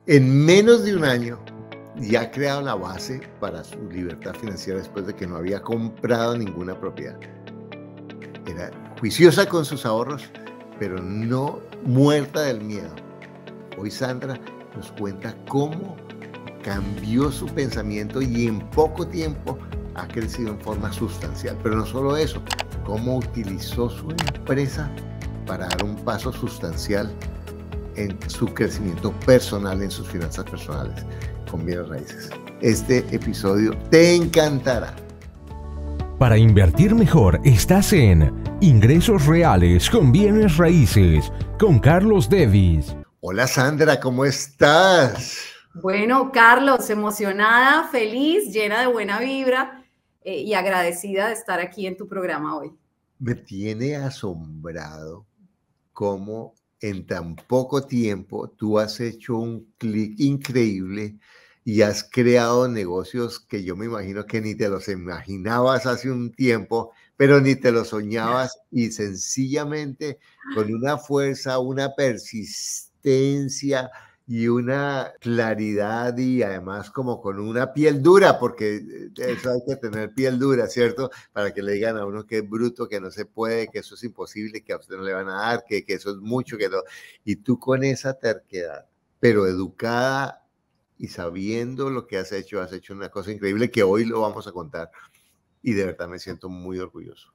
En menos de un año ya ha creado la base para su libertad financiera después de que no había comprado ninguna propiedad. Era juiciosa con sus ahorros, pero no muerta del miedo. Hoy Sandra nos cuenta cómo cambió su pensamiento y en poco tiempo ha crecido en forma sustancial. Pero no solo eso, cómo utilizó su empresa para dar un paso sustancial en su crecimiento personal, en sus finanzas personales con bienes raíces. Este episodio te encantará. Para invertir mejor, estás en Ingresos Reales con Bienes Raíces con Carlos Devis. Hola Sandra, ¿cómo estás? Bueno, Carlos, emocionada, feliz, llena de buena vibra y agradecida de estar aquí en tu programa hoy. Me tiene asombrado cómo en tan poco tiempo tú has hecho un clic increíble y has creado negocios que yo me imagino que ni te los imaginabas hace un tiempo, pero ni te los soñabas, y sencillamente con una fuerza, una persistencia y una claridad, y además como con una piel dura, porque eso hay que tener piel dura, ¿cierto? Para que le digan a uno que es bruto, que no se puede, que eso es imposible, que a usted no le van a dar, que eso es mucho, que no. Y tú con esa terquedad, pero educada y sabiendo lo que has hecho una cosa increíble que hoy lo vamos a contar. Y de verdad me siento muy orgulloso.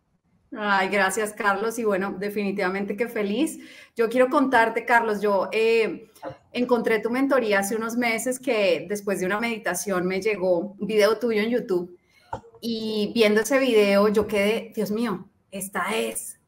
Ay, gracias, Carlos. Y bueno, definitivamente que feliz. Yo quiero contarte, Carlos, yo encontré tu mentoría hace unos meses que después de una meditación me llegó un video tuyo en YouTube y viendo ese video yo quedé, Dios mío, esta es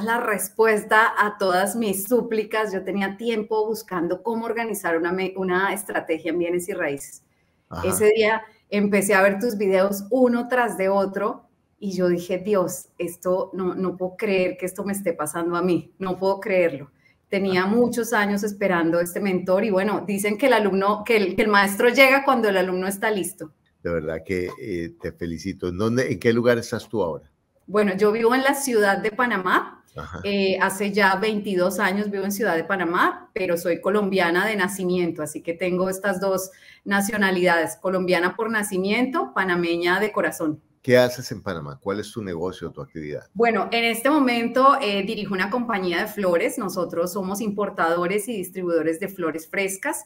la respuesta a todas mis súplicas. Yo tenía tiempo buscando cómo organizar una estrategia en bienes y raíces. Ajá. Ese día empecé a ver tus videos uno tras de otro y yo dije, Dios, esto no puedo creer que esto me esté pasando a mí, no puedo creerlo. Tenía muchos años esperando este mentor y bueno, dicen que el alumno, que el maestro llega cuando el alumno está listo. De verdad que te felicito. ¿En qué lugar estás tú ahora? Bueno, yo vivo en la ciudad de Panamá. Hace ya 22 años vivo en Ciudad de Panamá, pero soy colombiana de nacimiento, así que tengo estas dos nacionalidades, colombiana por nacimiento, panameña de corazón. ¿Qué haces en Panamá? ¿Cuál es tu negocio, tu actividad? Bueno, en este momento dirijo una compañía de flores. Nosotros somos importadores y distribuidores de flores frescas.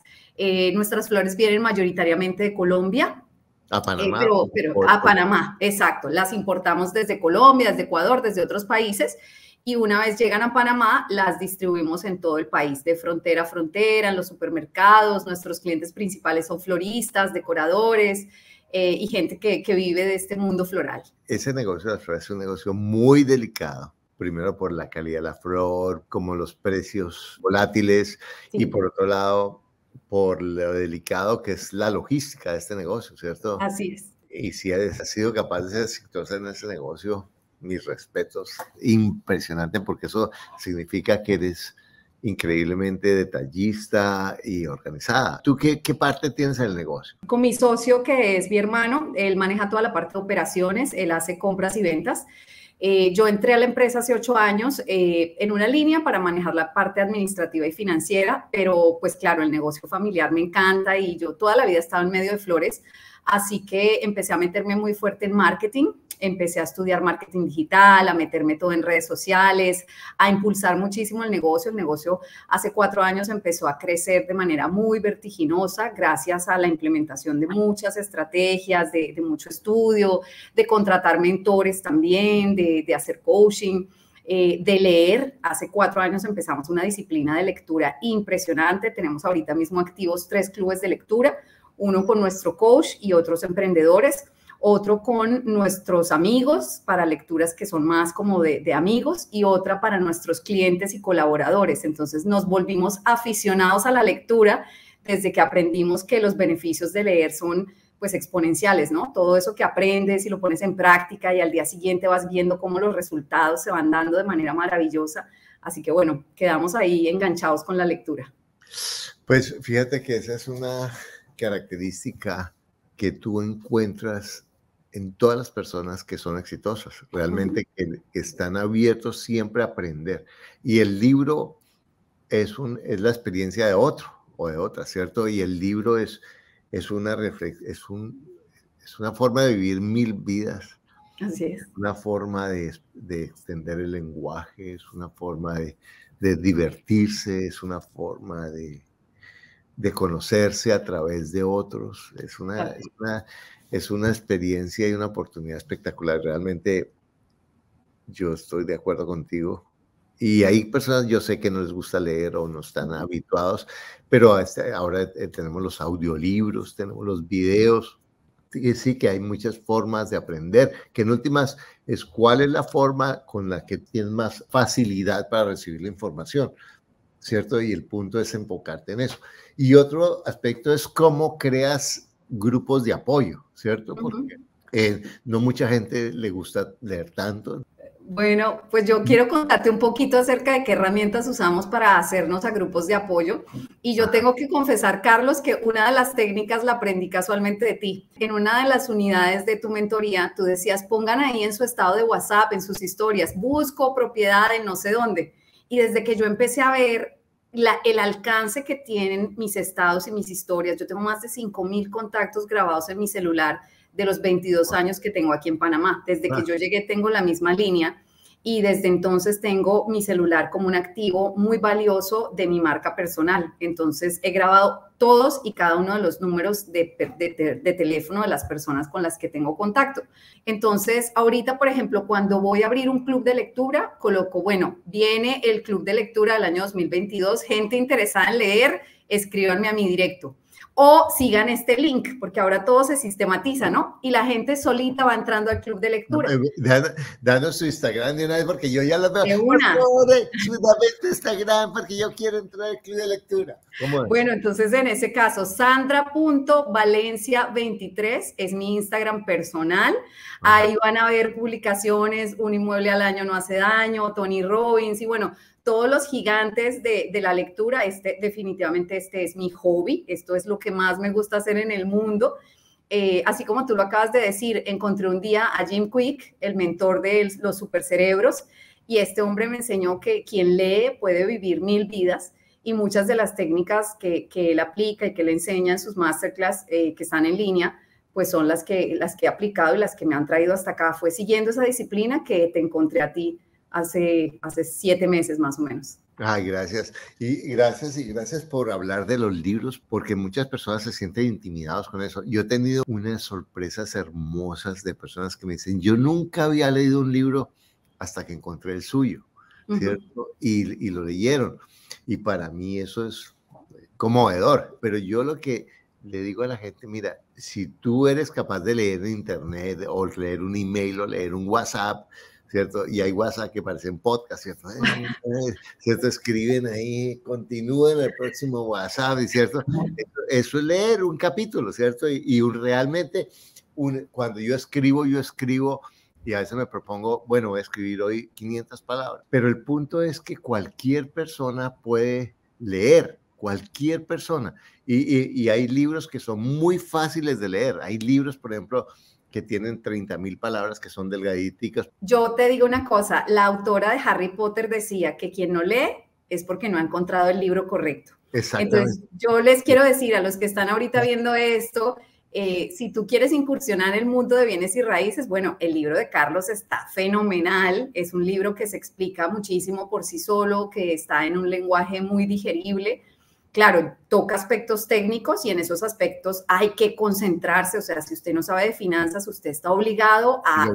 Nuestras flores vienen mayoritariamente de Colombia. A Panamá. Pero a Panamá, exacto. Las importamos desde Colombia, desde Ecuador, desde otros países. Y una vez llegan a Panamá, las distribuimos en todo el país, de frontera a frontera, en los supermercados. Nuestros clientes principales son floristas, decoradores y gente que vive de este mundo floral. Ese negocio de las flores es un negocio muy delicado. Primero por la calidad de la flor, como los precios volátiles, sí. Y por otro lado, por lo delicado que es la logística de este negocio, ¿cierto? Así es. Y si has sido capaz de ser exitosa en ese negocio, mis respetos, impresionante, porque eso significa que eres increíblemente detallista y organizada. ¿Tú qué parte tienes en el negocio? Con mi socio, que es mi hermano, él maneja toda la parte de operaciones, él hace compras y ventas. Yo entré a la empresa hace 8 años en una línea para manejar la parte administrativa y financiera, pero pues claro, el negocio familiar me encanta y yo toda la vida he estado en medio de flores, así que empecé a meterme muy fuerte en marketing. Empecé a estudiar marketing digital, a meterme todo en redes sociales, a impulsar muchísimo el negocio. El negocio hace 4 años empezó a crecer de manera muy vertiginosa gracias a la implementación de muchas estrategias, de mucho estudio, de contratar mentores también, de hacer coaching, de leer. Hace 4 años empezamos una disciplina de lectura impresionante. Tenemos ahorita mismo activos 3 clubes de lectura, uno con nuestro coach y otros emprendedores, otro con nuestros amigos para lecturas que son más como de amigos y otra para nuestros clientes y colaboradores. Entonces nos volvimos aficionados a la lectura desde que aprendimos que los beneficios de leer son pues exponenciales, ¿no? Todo eso que aprendes y lo pones en práctica y al día siguiente vas viendo cómo los resultados se van dando de manera maravillosa. Así que bueno, quedamos ahí enganchados con la lectura. Pues fíjate que esa es una característica que tú encuentras en todas las personas que son exitosas, realmente que están abiertos siempre a aprender. Y el libro es la experiencia de otro, o de otra, ¿cierto? Y el libro es una es una forma de vivir 1000 vidas. Así es. Una forma de extender el lenguaje, es una forma de divertirse, es una forma de conocerse a través de otros. Es una experiencia y una oportunidad espectacular. Realmente yo estoy de acuerdo contigo. Y hay personas, yo sé que no les gusta leer o no están habituados, pero ahora tenemos los audiolibros, tenemos los videos. Sí que hay muchas formas de aprender, que en últimas es cuál es la forma con la que tienes más facilidad para recibir la información, ¿cierto? Y el punto es enfocarte en eso. Y otro aspecto es cómo creas grupos de apoyo, ¿cierto? Porque no mucha gente le gusta leer tanto. Bueno, pues yo quiero contarte un poquito acerca de qué herramientas usamos para hacernos a grupos de apoyo. Y yo tengo que confesar, Carlos, que una de las técnicas la aprendí casualmente de ti. En una de las unidades de tu mentoría, tú decías, pongan ahí en su estado de WhatsApp, en sus historias, busco propiedad en no sé dónde. Y desde que yo empecé a ver el alcance que tienen mis estados y mis historias, yo tengo más de 5,000 contactos grabados en mi celular, de los 22 años que tengo aquí en Panamá. Desde que yo llegué tengo la misma línea y desde entonces tengo mi celular como un activo muy valioso de mi marca personal. Entonces he grabado todos y cada uno de los números de teléfono de las personas con las que tengo contacto. Entonces ahorita, por ejemplo, cuando voy a abrir un club de lectura, coloco, bueno, viene el club de lectura del año 2022, gente interesada en leer, escríbanme a mi directo. O sigan este link, porque ahora todo se sistematiza, ¿no? Y la gente solita va entrando al club de lectura. Danos su Instagram de una vez, porque yo ya lo veo. De una. Por favor, su Instagram, porque yo quiero entrar al club de lectura. ¿Cómo es? Bueno, entonces en ese caso, sandra.valencia23 es mi Instagram personal. Ahí van a ver publicaciones, Un inmueble al año no hace daño, Tony Robbins y bueno, todos los gigantes de la lectura. Definitivamente este es mi hobby, esto es lo que más me gusta hacer en el mundo. Así como tú lo acabas de decir, encontré un día a Jim Quick, el mentor de los supercerebros, y este hombre me enseñó que quien lee puede vivir 1000 vidas, y muchas de las técnicas que él aplica y que le enseña en sus masterclass que están en línea, pues son las que he aplicado y las que me han traído hasta acá. Fue siguiendo esa disciplina que te encontré a ti hace 7 meses más o menos. Ay, gracias. Y gracias por hablar de los libros, porque muchas personas se sienten intimidados con eso. Yo he tenido unas sorpresas hermosas de personas que me dicen, yo nunca había leído un libro hasta que encontré el suyo, ¿cierto? Y lo leyeron. Y para mí eso es conmovedor. Pero yo lo que le digo a la gente, mira, si tú eres capaz de leer en internet o leer un email o leer un WhatsApp, ¿cierto? Y hay WhatsApp que parecen podcast, ¿cierto? ¿Cierto? Escriben ahí, continúen el próximo WhatsApp, ¿cierto? Eso es leer un capítulo, ¿cierto? Y realmente, cuando yo escribo y a veces me propongo, bueno, voy a escribir hoy 500 palabras, pero el punto es que cualquier persona puede leer, cualquier persona. Y hay libros que son muy fáciles de leer. Hay libros, por ejemplo, que tienen 30,000 palabras, que son delgaditas. Yo te digo una cosa, la autora de Harry Potter decía que quien no lee es porque no ha encontrado el libro correcto. Exactamente. Entonces, yo les quiero decir a los que están ahorita viendo esto, si tú quieres incursionar en el mundo de bienes y raíces, bueno, el libro de Carlos está fenomenal, es un libro que se explica muchísimo por sí solo, que está en un lenguaje muy digerible. Claro, toca aspectos técnicos y en esos aspectos hay que concentrarse. O sea, si usted no sabe de finanzas, usted está obligado a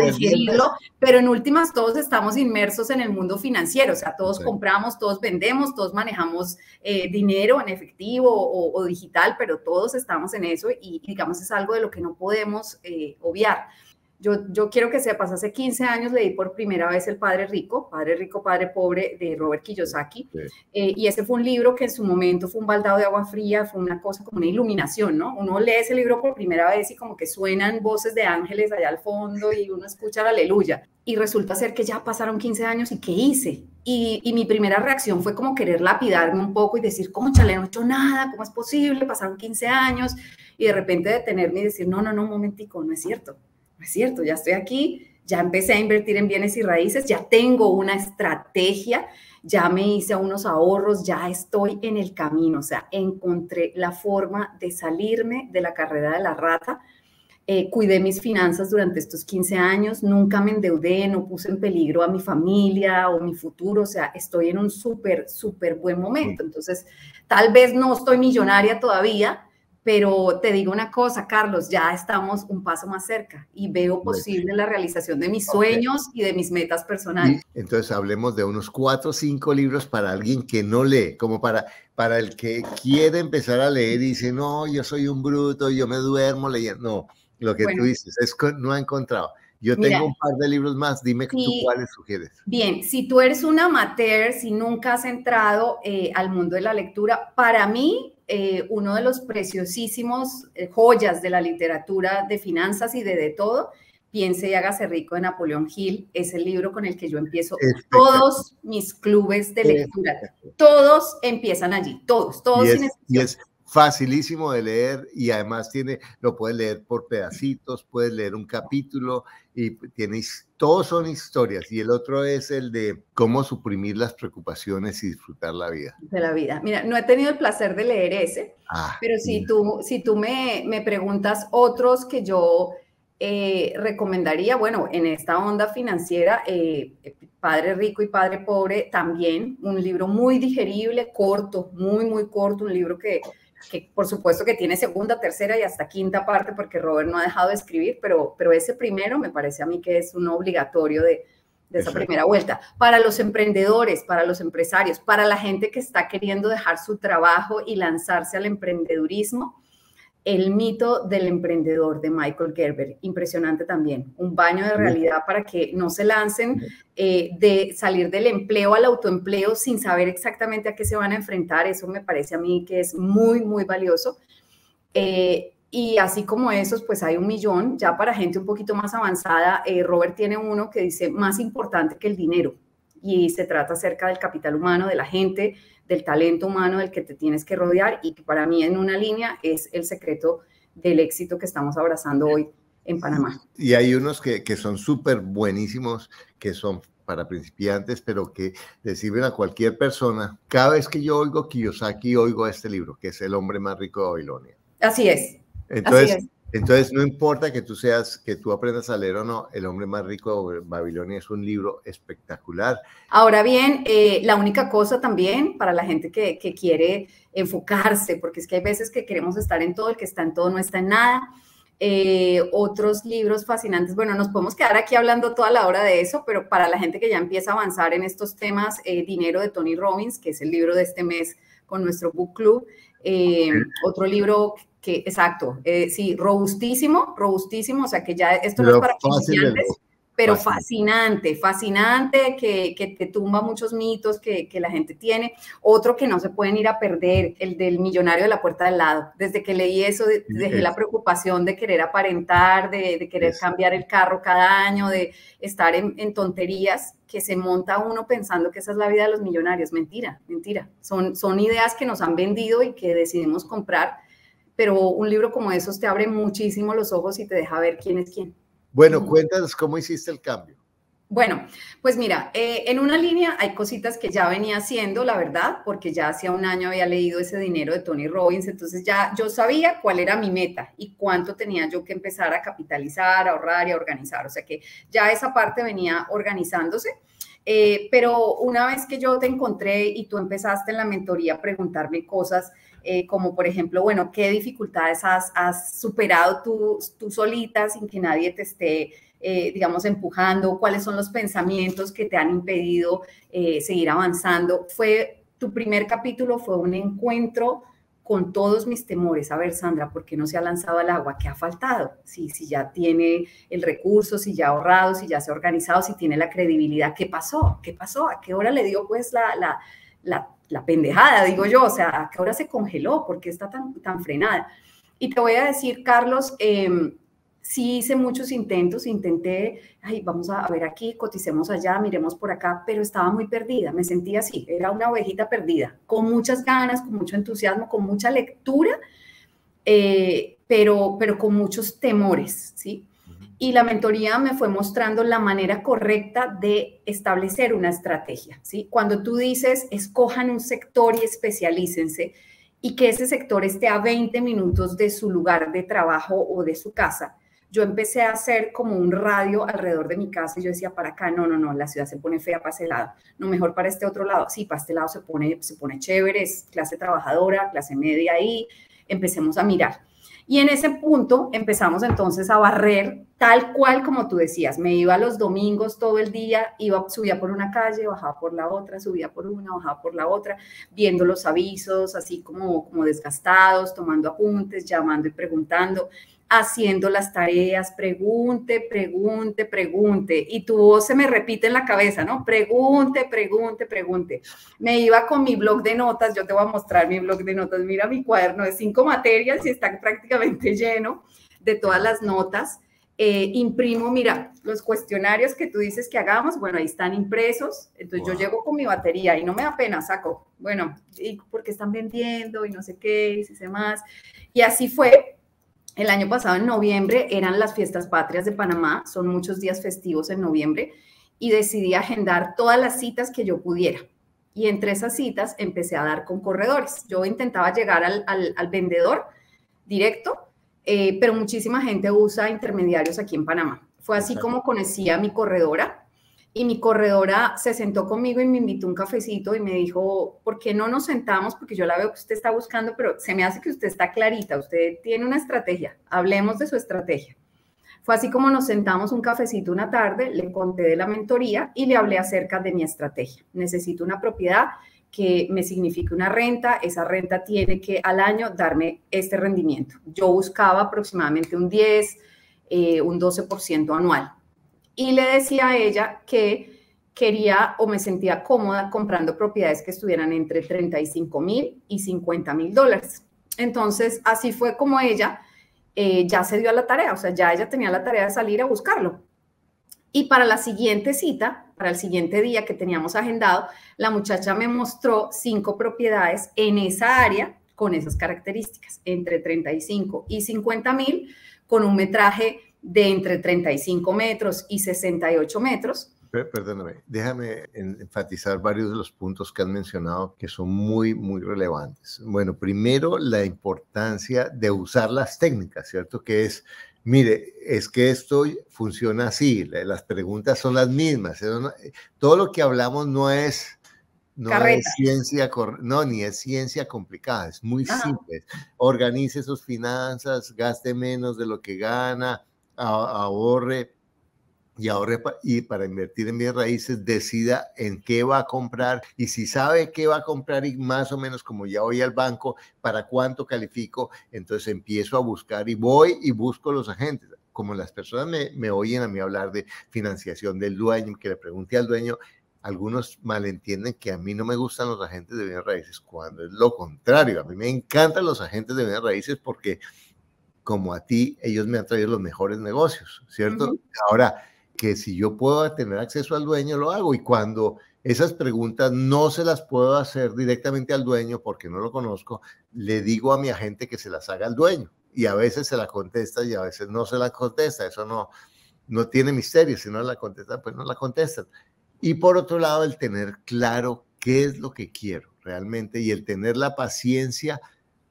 digerirlo. Pero en últimas, todos estamos inmersos en el mundo financiero. O sea, todos compramos, todos vendemos, todos manejamos dinero en efectivo o digital, pero todos estamos en eso y digamos, es algo de lo que no podemos obviar. Yo quiero que sepas, hace 15 años leí por primera vez El Padre Rico, Padre Pobre, de Robert Kiyosaki. Sí. Y ese fue un libro que en su momento fue un baldado de agua fría, fue una cosa como una iluminación, ¿no? Uno lee ese libro por primera vez y como que suenan voces de ángeles allá al fondo y uno escucha la aleluya. Y resulta ser que ya pasaron 15 años y ¿qué hice? Y mi primera reacción fue como querer lapidarme un poco y decir, cónchale, no he hecho nada, ¿cómo es posible? Pasaron 15 años y de repente detenerme y decir, no, un momentico, no es cierto. No es cierto, ya estoy aquí, ya empecé a invertir en bienes y raíces, ya tengo una estrategia ya me hice unos ahorros, ya estoy en el camino, o sea, encontré la forma de salirme de la carrera de la rata. Cuidé mis finanzas durante estos 15 años, nunca me endeudé, no puse en peligro a mi familia o mi futuro, o sea, estoy en un súper, súper buen momento. Entonces, tal vez no estoy millonaria todavía, pero te digo una cosa, Carlos, ya estamos un paso más cerca y veo posible la realización de mis sueños y de mis metas personales. Y entonces hablemos de unos 4 o 5 libros para alguien que no lee, como para el que quiere empezar a leer y dice, no, yo soy un bruto, yo me duermo leyendo. No, lo que tú dices es que no ha encontrado. Yo tengo un par de libros más, dime tú cuáles sugieres. Bien, si tú eres un amateur, si nunca has entrado al mundo de la lectura, para mí uno de los preciosísimos joyas de la literatura de finanzas y de todo, Piense y hágase rico de Napoleón Hill, es el libro con el que yo empiezo todos mis clubes de lectura. Todos empiezan allí, todos sin excepción. Y es facilísimo de leer y además lo puedes leer por pedacitos, puedes leer un capítulo y todos son historias. Y el otro es el de cómo suprimir las preocupaciones y disfrutar la vida. De la vida. Mira, no he tenido el placer de leer ese, pero si tú me preguntas otros que yo recomendaría, bueno, en esta onda financiera, Padre Rico y Padre Pobre, también un libro muy digerible, corto, muy, muy corto, un libro que por supuesto que tiene segunda, tercera y hasta quinta parte porque Robert no ha dejado de escribir, pero ese primero me parece a mí que es un obligatorio de esa primera vuelta. Para los emprendedores, para los empresarios, para la gente que está queriendo dejar su trabajo y lanzarse al emprendedurismo, El mito del emprendedor de Michael Gerber, impresionante también, un baño de realidad para que no se lancen de salir del empleo al autoempleo sin saber exactamente a qué se van a enfrentar. Eso me parece a mí que es muy, muy valioso. Y así como esos, pues hay un millón, ya para gente un poquito más avanzada. Robert tiene uno que dice, más importante que el dinero, y se trata acerca del capital humano, de la gente, del talento humano del que te tienes que rodear, y que para mí en una línea es el secreto del éxito que estamos abrazando hoy en Panamá. Y hay unos que son súper buenísimos, que son para principiantes, pero que le sirven a cualquier persona. Cada vez que yo oigo Kiyosaki, oigo este libro, que es El hombre más rico de Babilonia. Así es. Entonces no importa que tú aprendas a leer o no, El hombre más rico de Babilonia es un libro espectacular. Ahora bien, la única cosa también para la gente que quiere enfocarse, porque es que hay veces que queremos estar en todo, el que está en todo no está en nada. Otros libros fascinantes, bueno, nos podemos quedar aquí hablando toda la hora de eso, pero para la gente que ya empieza a avanzar en estos temas, Dinero de Tony Robbins, que es el libro de este mes con nuestro book club. Otro libro exacto, sí, robustísimo, o sea que ya esto no es para principiantes, pero fascinante, que te tumba muchos mitos que la gente tiene. Otro que no se pueden ir a perder, el del millonario de la puerta del lado. Desde que leí eso, dejé la preocupación de querer aparentar, de querer cambiar el carro cada año, de estar en tonterías que se monta uno pensando que esa es la vida de los millonarios. Mentira. Son ideas que nos han vendido y que decidimos comprar, pero un libro como esos te abre muchísimo los ojos y te deja ver quién es quién. Bueno, cuéntanos cómo hiciste el cambio. Bueno, pues mira, en una línea hay cositas que ya venía haciendo, la verdad, porque ya hacía un año había leído ese Dinero de Tony Robbins, entonces ya yo sabía cuál era mi meta y cuánto tenía yo que empezar a capitalizar, a ahorrar y a organizar, o sea que ya esa parte venía organizándose. Pero una vez que yo te encontré y tú empezaste en la mentoría a preguntarme cosas como por ejemplo, bueno, ¿qué dificultades has superado tú solita sin que nadie te esté, digamos, empujando? ¿Cuáles son los pensamientos que te han impedido seguir avanzando? Tu primer capítulo fue un encuentro con todos mis temores. A ver, Sandra, ¿por qué no se ha lanzado al agua? ¿Qué ha faltado? Si ya tiene el recurso, si ya ha ahorrado, si ya se ha organizado, si tiene la credibilidad. ¿Qué pasó? ¿A qué hora le dio pues la pendejada, digo yo? O sea, ¿a qué hora se congeló? ¿Por qué está tan frenada? Y te voy a decir, Carlos, sí hice muchos intenté, vamos a ver aquí, coticemos allá, miremos por acá, pero estaba muy perdida, me sentía así, era una ovejita perdida, con muchas ganas, con mucho entusiasmo, con mucha lectura, pero con muchos temores, ¿sí? Y la mentoría me fue mostrando la manera correcta de establecer una estrategia, ¿sí? Cuando tú dices, escojan un sector y especialícense, y que ese sector esté a 20 minutos de su lugar de trabajo o de su casa, yo empecé a hacer como un radio alrededor de mi casa y yo decía, para acá, no, la ciudad se pone fea para ese lado, no, mejor para este otro lado, sí, para este lado se pone chévere, es clase trabajadora, clase media ahí, empecemos a mirar. Y en ese punto empezamos entonces a barrer tal cual como tú decías. Me iba los domingos todo el día, subía por una calle, bajaba por la otra, subía por una, bajaba por la otra, viendo los avisos así como desgastados, tomando apuntes, llamando y preguntando, haciendo las tareas, pregunte. Y tu voz se me repite en la cabeza, ¿no? Pregunte. Me iba con mi blog de notas, yo te voy a mostrar mi blog de notas, mira mi cuaderno de 5 materias y está prácticamente lleno de todas las notas. Imprimo, mira, los cuestionarios que tú dices que hagamos, bueno, ahí están impresos, entonces yo llego con mi batería y no me da pena, saco, bueno, ¿y por qué están vendiendo? Y no sé qué, y si sé más. Y así fue. El año pasado, en noviembre, eran las fiestas patrias de Panamá, son muchos días festivos en noviembre, y decidí agendar todas las citas que yo pudiera. Y entre esas citas empecé a dar con corredores. Yo intentaba llegar al vendedor directo, pero muchísima gente usa intermediarios aquí en Panamá. Fue así como conocí a mi corredora. Y mi corredora se sentó conmigo y me invitó un cafecito y me dijo, ¿por qué no nos sentamos? Porque yo la veo que usted está buscando, pero se me hace que usted está clarita, usted tiene una estrategia, hablemos de su estrategia. Fue así como nos sentamos un cafecito una tarde, le conté de la mentoría y le hablé acerca de mi estrategia. Necesito una propiedad que me signifique una renta, esa renta tiene que al año darme este rendimiento. Yo buscaba aproximadamente un 10, un 12% anual. Y le decía a ella que quería o me sentía cómoda comprando propiedades que estuvieran entre $35,000 y $50,000. Entonces, así fue como ella ya se dio a la tarea, o sea, ya ella tenía la tarea de salir a buscarlo. Y para la siguiente cita, para el siguiente día que teníamos agendado, la muchacha me mostró 5 propiedades en esa área con esas características, entre 35 y 50,000, con un metraje de entre 35 metros y 68 metros. Perdóname, déjame enfatizar varios de los puntos que han mencionado que son muy, muy relevantes. Bueno, primero, la importancia de usar las técnicas, ¿cierto? Que es, mire, es que esto funciona así, las preguntas son las mismas. Todo lo que hablamos no es ciencia, no, ni es ciencia complicada, es muy simple. Organice sus finanzas, gaste menos de lo que gana, ahorre y para invertir en bienes raíces decida en qué va a comprar y si sabe qué va a comprar y más o menos como ya voy al banco, para cuánto califico, entonces empiezo a buscar y voy y busco los agentes. Como las personas me oyen a mí hablar de financiación del dueño, que le pregunte al dueño, algunos malentienden que a mí no me gustan los agentes de bienes raíces, cuando es lo contrario. A mí me encantan los agentes de bienes raíces porque como a ti, ellos me han traído los mejores negocios, ¿cierto? Ahora, que si yo puedo tener acceso al dueño, lo hago. Y cuando esas preguntas no se las puedo hacer directamente al dueño porque no lo conozco, le digo a mi agente que se las haga al dueño. Y a veces se la contesta y a veces no se la contesta. Eso no tiene misterio. Si no la contestan, pues no la contestan. Y por otro lado, el tener claro qué es lo que quiero realmente y el tener la paciencia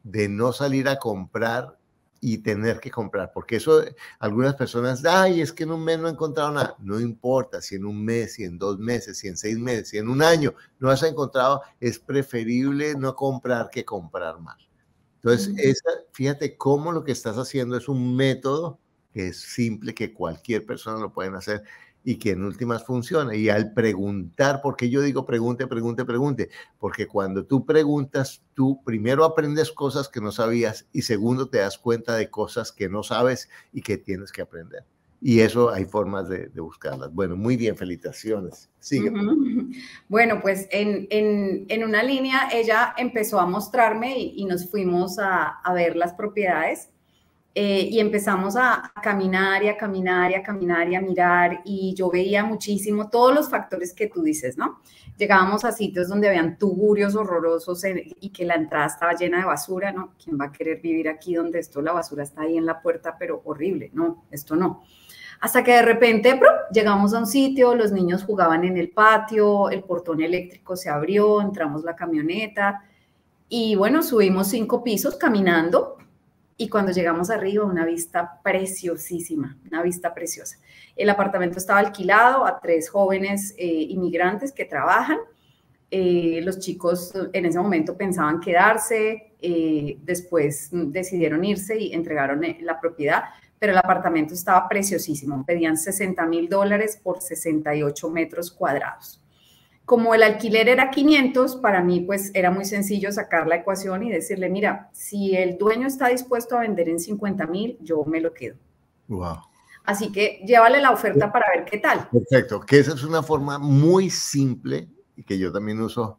de no salir a comprar y tener que comprar, porque eso algunas personas, ay, es que en un mes no he encontrado nada. No importa si en un mes, si en 2 meses, si en 6 meses, si en un año no has encontrado, es preferible no comprar que comprar más. Entonces, fíjate cómo lo que estás haciendo es un método que es simple, que cualquier persona lo pueden hacer y que en últimas funciona. Y al preguntar, porque yo digo pregunte, porque cuando tú preguntas, tú primero aprendes cosas que no sabías y segundo te das cuenta de cosas que no sabes y que tienes que aprender. Y eso hay formas de buscarlas. Bueno, muy bien, felicitaciones. Sigue. Bueno, pues en una línea ella empezó a mostrarme y nos fuimos a ver las propiedades. Y empezamos a caminar y a caminar y a caminar y a mirar, y yo veía muchísimo todos los factores que tú dices, ¿no? Llegábamos a sitios donde habían tugurios horrorosos y que la entrada estaba llena de basura, ¿no? ¿Quién va a querer vivir aquí donde la basura está ahí en la puerta, pero horrible? No, esto no. Hasta que de repente llegamos a un sitio, los niños jugaban en el patio, el portón eléctrico se abrió, entramos la camioneta y bueno, subimos 5 pisos caminando. Y cuando llegamos arriba, una vista preciosísima, una vista preciosa. El apartamento estaba alquilado a 3 jóvenes inmigrantes que trabajan. Los chicos en ese momento pensaban quedarse, después decidieron irse y entregaron la propiedad, pero el apartamento estaba preciosísimo. Pedían $60,000 por 68 metros cuadrados. Como el alquiler era 500, para mí pues era muy sencillo sacar la ecuación y decirle, mira, si el dueño está dispuesto a vender en 50,000, yo me lo quedo. Wow. Así que llévale la oferta para ver qué tal. Perfecto, que esa es una forma muy simple y que yo también uso,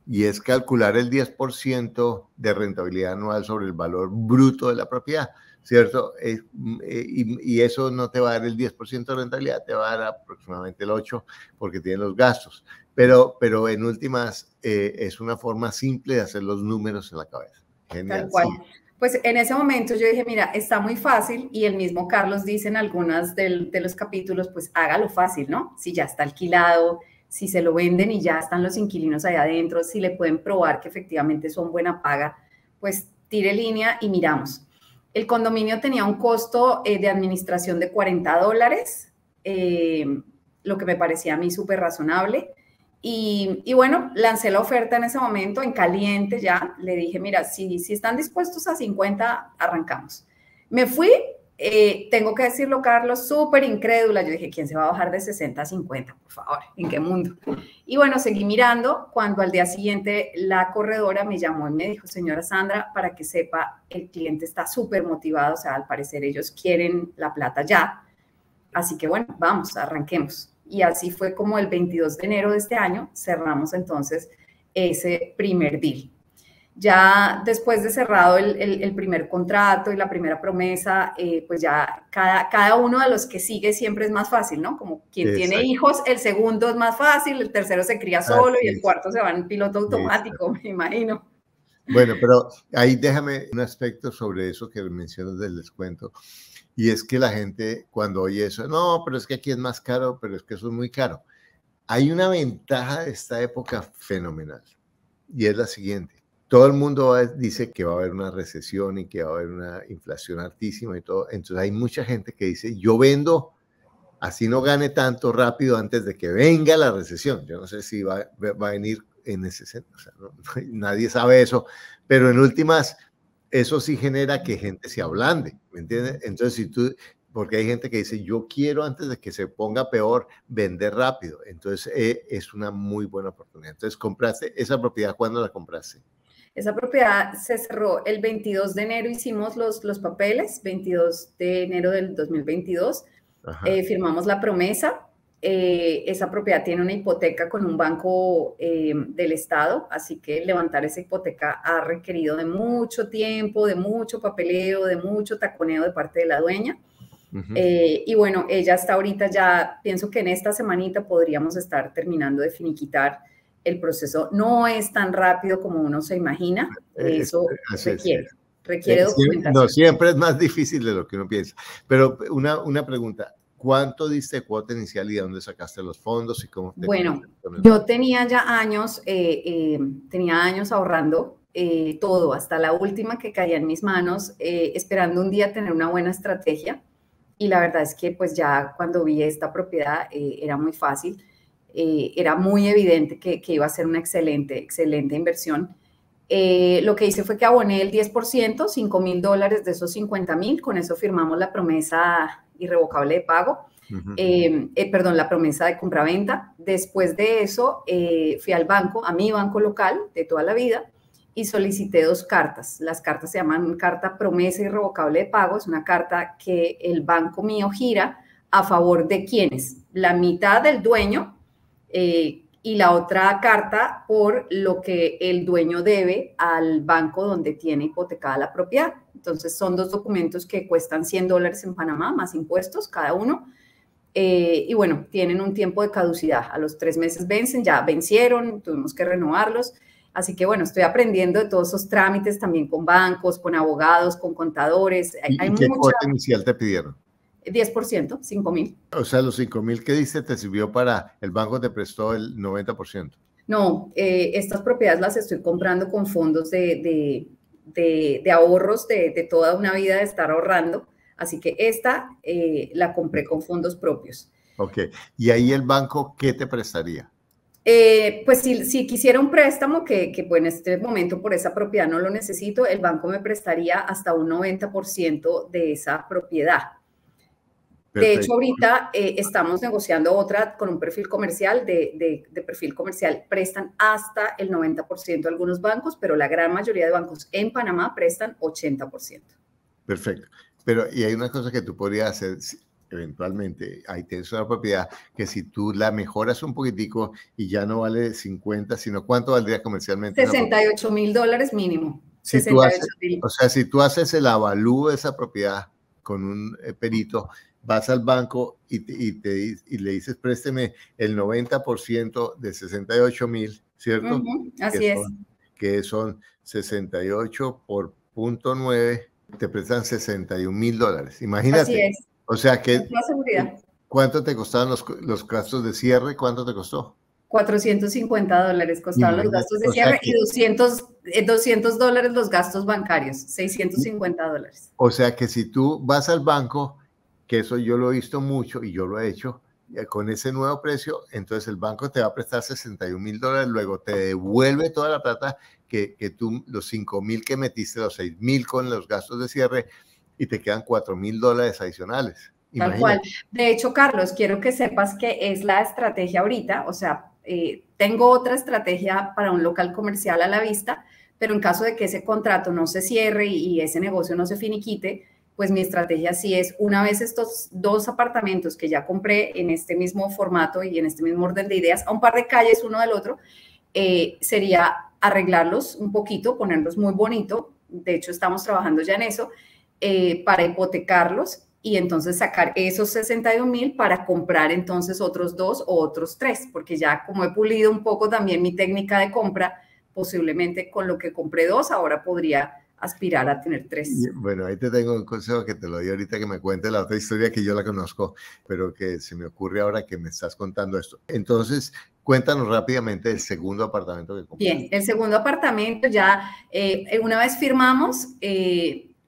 y es calcular el 10% de rentabilidad anual sobre el valor bruto de la propiedad, ¿cierto? Y eso no te va a dar el 10% de rentabilidad, te va a dar aproximadamente el 8% porque tiene los gastos. Pero en últimas, es una forma simple de hacer los números en la cabeza. Genial. Tal cual. Sí. Pues en ese momento yo dije, mira, está muy fácil, y el mismo Carlos dice en algunas de los capítulos, pues hágalo fácil, ¿no? Si ya está alquilado, si se lo venden y ya están los inquilinos allá adentro, si le pueden probar que efectivamente son buena paga, pues tire línea y miramos. El condominio tenía un costo de administración de $40, lo que me parecía a mí súper razonable. Y bueno, lancé la oferta en ese momento, en caliente ya. Le dije, mira, si están dispuestos a 50, arrancamos. Me fui, tengo que decirlo, Carlos, súper incrédula. Yo dije, ¿quién se va a bajar de 60 a 50? Por favor, ¿en qué mundo? Y bueno, seguí mirando, cuando al día siguiente la corredora me llamó y me dijo, señora Sandra, para que sepa, el cliente está súper motivado, o sea, al parecer ellos quieren la plata ya. Así que bueno, vamos, arranquemos. Y así fue como el 22 de enero de este año cerramos entonces ese primer deal. Ya después de cerrado el primer contrato y la primera promesa, pues ya cada uno de los que sigue siempre es más fácil, ¿no? Como quien tiene hijos, el segundo es más fácil, el tercero se cría solo y el cuarto se va en piloto automático, me imagino. Bueno, pero ahí déjame un aspecto sobre eso que mencionas del descuento. Y es que la gente cuando oye eso, no, pero es que aquí es más caro, pero es que eso es muy caro. Hay una ventaja de esta época fenomenal, y es la siguiente. Todo el mundo dice que va a haber una recesión y que va a haber una inflación altísima y todo. Entonces hay mucha gente que dice, yo vendo así no gane tanto rápido antes de que venga la recesión. Yo no sé si va a venir en ese sentido. O sea, nadie sabe eso, pero en últimas, eso sí genera que gente se ablande, ¿me entiendes? Entonces, si tú, porque hay gente que dice, yo quiero antes de que se ponga peor, vender rápido. Entonces, es una muy buena oportunidad. Entonces, ¿compraste esa propiedad? ¿Cuándo la compraste? Esa propiedad se cerró el 22 de enero, hicimos los papeles, 22 de enero del 2022, firmamos la promesa. Esa propiedad tiene una hipoteca con un banco del Estado, así que levantar esa hipoteca ha requerido de mucho tiempo, de mucho papeleo, de mucho taconeo de parte de la dueña. Y bueno, ella hasta ahorita ya, pienso que en esta semanita podríamos estar terminando de finiquitar el proceso. No es tan rápido como uno se imagina, eso requiere documentación. No, siempre es más difícil de lo que uno piensa. Pero una pregunta, ¿cuánto diste de cuota inicial y de dónde sacaste los fondos? Y cómo bueno, yo tenía ya años, ahorrando todo, hasta la última que caía en mis manos, esperando un día tener una buena estrategia. Y la verdad es que pues ya cuando vi esta propiedad era muy fácil. Era muy evidente que iba a ser una excelente inversión. Lo que hice fue que aboné el 10%, $5,000 de esos 50,000, con eso firmamos la promesa irrevocable de pago, perdón, la promesa de compraventa. Después de eso fui al banco, a mi banco local de toda la vida, y solicité 2 cartas. Las cartas se llaman carta promesa irrevocable de pago, es una carta que el banco mío gira a favor de quienes, la mitad del dueño y y la otra carta por lo que el dueño debe al banco donde tiene hipotecada la propiedad. Entonces son dos documentos que cuestan $100 en Panamá, más impuestos cada uno. Y bueno, tienen un tiempo de caducidad. A los 3 meses vencen, ya vencieron, tuvimos que renovarlos. Así que bueno, estoy aprendiendo de todos esos trámites también con bancos, con abogados, con contadores. ¿Y qué cuota inicial te pidieron? 10%, 5,000. O sea, los 5,000 que diste te sirvió para, el banco te prestó el 90%. No, estas propiedades las estoy comprando con fondos de ahorros de toda una vida de estar ahorrando. Así que esta la compré con fondos propios. Ok, ¿y ahí el banco qué te prestaría? Pues si quisiera un préstamo, que pues en este momento por esa propiedad no lo necesito, el banco me prestaría hasta un 90% de esa propiedad. Perfecto. De hecho, ahorita estamos negociando otra con un perfil comercial, de perfil comercial prestan hasta el 90% algunos bancos, pero la gran mayoría de bancos en Panamá prestan 80%. Perfecto. Pero, y hay una cosa que tú podrías hacer eventualmente, ahí tienes una propiedad que si tú la mejoras un poquitico y ya no vale 50, sino ¿cuánto valdría comercialmente? $68,000 mínimo. Si tú haces, o sea, si tú haces el avalúo de esa propiedad con un perito, vas al banco y le dices, présteme el 90% de 68,000, ¿cierto? Así es. Que son 68 por 0.9, te prestan $61,000. Imagínate. Así es. O sea que, la seguridad. ¿Cuánto te costaban los gastos de cierre? ¿Cuánto te costó? $450 costaban los gastos de cierre y $200 los gastos bancarios, $650. O sea que si tú vas al banco, que eso yo lo he visto mucho y yo lo he hecho, con ese nuevo precio, entonces el banco te va a prestar $61,000, luego te devuelve toda la plata que tú, los 5,000 que metiste, los 6,000 con los gastos de cierre, y te quedan $4,000 adicionales. Tal cual. De hecho, Carlos, quiero que sepas que es la estrategia ahorita, o sea, tengo otra estrategia para un local comercial a la vista, pero en caso de que ese contrato no se cierre y ese negocio no se finiquite, pues mi estrategia sí es, una vez estos 2 apartamentos que ya compré en este mismo formato y en este mismo orden de ideas, a un par de calles uno del otro, sería arreglarlos un poquito, ponerlos muy bonito. De hecho, estamos trabajando ya en eso, para hipotecarlos y entonces sacar esos 61,000 para comprar entonces otros 2 o otros 3, porque ya como he pulido un poco también mi técnica de compra, posiblemente con lo que compré 2, ahora podría aspirar a tener 3. Bueno, ahí te tengo un consejo que te lo doy ahorita que me cuente la otra historia que yo la conozco, pero que se me ocurre ahora que me estás contando esto. Entonces, cuéntanos rápidamente el segundo apartamento que compraste. Bien, el segundo apartamento ya, una vez firmamos,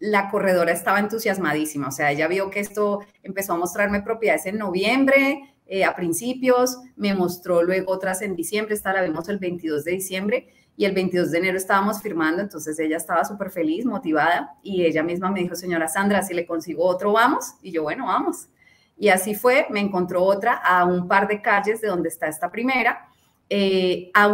la corredora estaba entusiasmadísima, o sea, ella vio que esto empezó a mostrarme propiedades en noviembre, a principios, me mostró luego otras en diciembre, esta la vimos el 22 de diciembre, y el 22 de enero estábamos firmando, entonces ella estaba súper feliz, motivada, y ella misma me dijo, señora Sandra, si le consigo otro, vamos, y yo, bueno, vamos. Y así fue, me encontró otra a un par de calles de donde está esta primera, a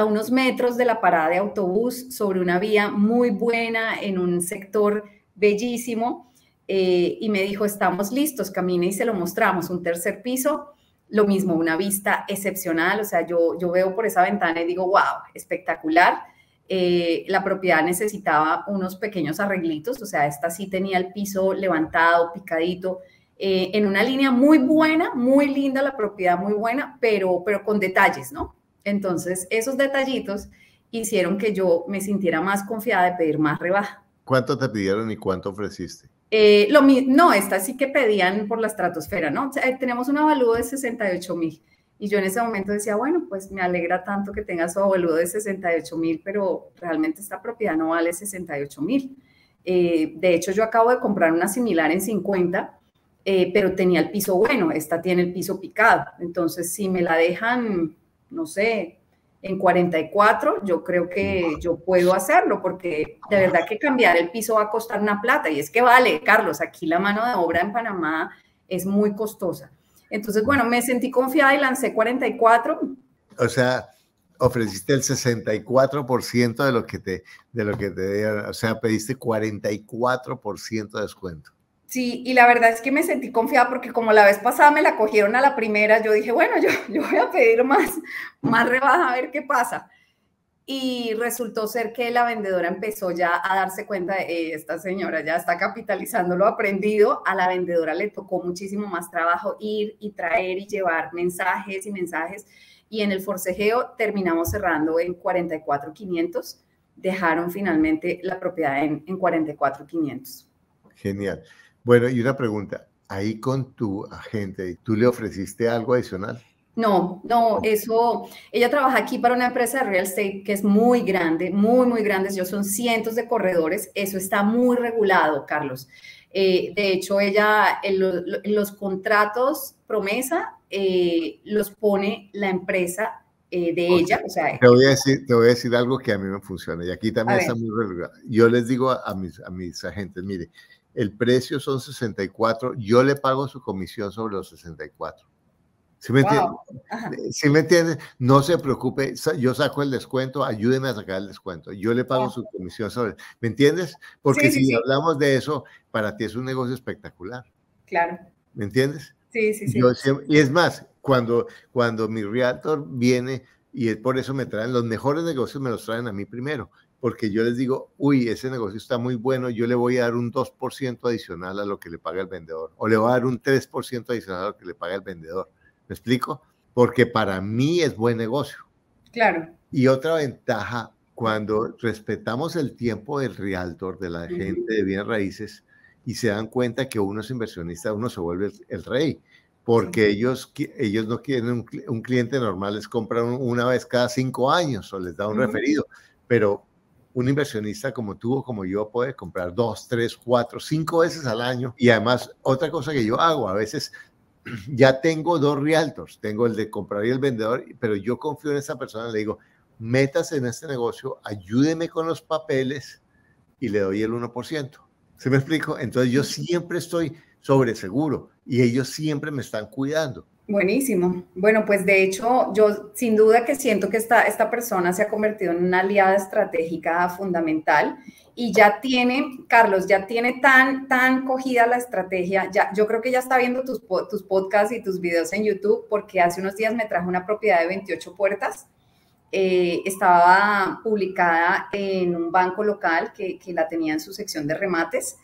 unos metros de la parada de autobús, sobre una vía muy buena, en un sector bellísimo, y me dijo, estamos listos, camine y se lo mostramos, un 3er piso, lo mismo, una vista excepcional, o sea, yo veo por esa ventana y digo, wow, espectacular. La propiedad necesitaba unos pequeños arreglitos, o sea, esta sí tenía el piso levantado, picadito, en una línea muy buena, muy linda la propiedad, muy buena, pero con detalles, ¿no? Entonces, esos detallitos hicieron que yo me sintiera más confiada de pedir más rebaja. ¿Cuánto te pidieron y cuánto ofreciste? No, esta sí que pedían por la estratosfera, ¿no? O sea, tenemos un avalúo de 68,000 y yo en ese momento decía, bueno, pues me alegra tanto que tenga su avalúo de 68,000, pero realmente esta propiedad no vale 68,000. De hecho, yo acabo de comprar una similar en 50, pero tenía el piso bueno, esta tiene el piso picado. Entonces, si me la dejan, no sé, en 44, yo creo que yo puedo hacerlo, porque de verdad que cambiar el piso va a costar una plata, y es que vale, Carlos, aquí la mano de obra en Panamá es muy costosa. Entonces, bueno, me sentí confiada y lancé 44. O sea, ofreciste el 64% de lo que te dieron, o sea, pediste 44% de descuento. Sí, y la verdad es que me sentí confiada porque como la vez pasada me la cogieron a la primera, yo dije, bueno, yo voy a pedir más rebaja a ver qué pasa. Y resultó ser que la vendedora empezó ya a darse cuenta de esta señora ya está capitalizando lo aprendido. A la vendedora le tocó muchísimo más trabajo ir y traer y llevar mensajes y mensajes. Y en el forcejeo terminamos cerrando en 44,500. Dejaron finalmente la propiedad en 44,500. Genial. Bueno, y una pregunta. Ahí con tu agente, ¿tú le ofreciste algo adicional? No, eso, ella trabaja aquí para una empresa de real estate que es muy grande, muy grande, ellos son cientos de corredores, eso está muy regulado, Carlos. De hecho, ella en los contratos promesa los pone la empresa de ella, o sea, Te voy a decir algo que a mí me funciona y aquí a también está ver, muy regulado. Yo les digo a mis agentes, mire, el precio son 64, yo le pago su comisión sobre los 64. ¿Sí me entiendes? wow, ajá, ¿Sí me entiendes? No se preocupe, yo saco el descuento, ayúdeme a sacar el descuento. Yo le pago wow. su comisión sobre, ¿me entiendes? Porque Sí, sí, si sí, hablamos de eso, para ti es un negocio espectacular, claro, ¿me entiendes? sí, sí, Yo sí, siempre, y es más, cuando mi realtor viene, y es por eso me traen los mejores negocios, me los traen a mí primero, porque yo les digo, uy, ese negocio está muy bueno, yo le voy a dar un 2% adicional a lo que le paga el vendedor, o le voy a dar un 3% adicional a lo que le paga el vendedor. ¿Me explico? Porque para mí es buen negocio. claro. Y otra ventaja, cuando respetamos el tiempo del realtor, de la gente de bienes raíces, y se dan cuenta que uno es inversionista, uno se vuelve el rey, Sí. porque ellos no quieren un cliente normal, les compran una vez cada 5 años o les da un referido, pero un inversionista como tú o como yo puede comprar 2, 3, 4, 5 veces al año. Y además, otra cosa que yo hago, a veces ya tengo 2 realtors, tengo el de comprar y el vendedor, pero yo confío en esa persona, le digo, métase en este negocio, ayúdeme con los papeles y le doy el 1%. ¿Se me explico? Entonces yo siempre estoy sobre seguro y ellos siempre me están cuidando. Buenísimo. Bueno, pues de hecho, yo sin duda que siento que esta persona se ha convertido en una aliada estratégica fundamental y ya tiene, Carlos, ya tiene tan cogida la estrategia. Ya, yo creo que ya está viendo tus podcasts y tus videos en YouTube porque hace unos días me trajo una propiedad de 28 puertas. Estaba publicada en un banco local que la tenía en su sección de remates.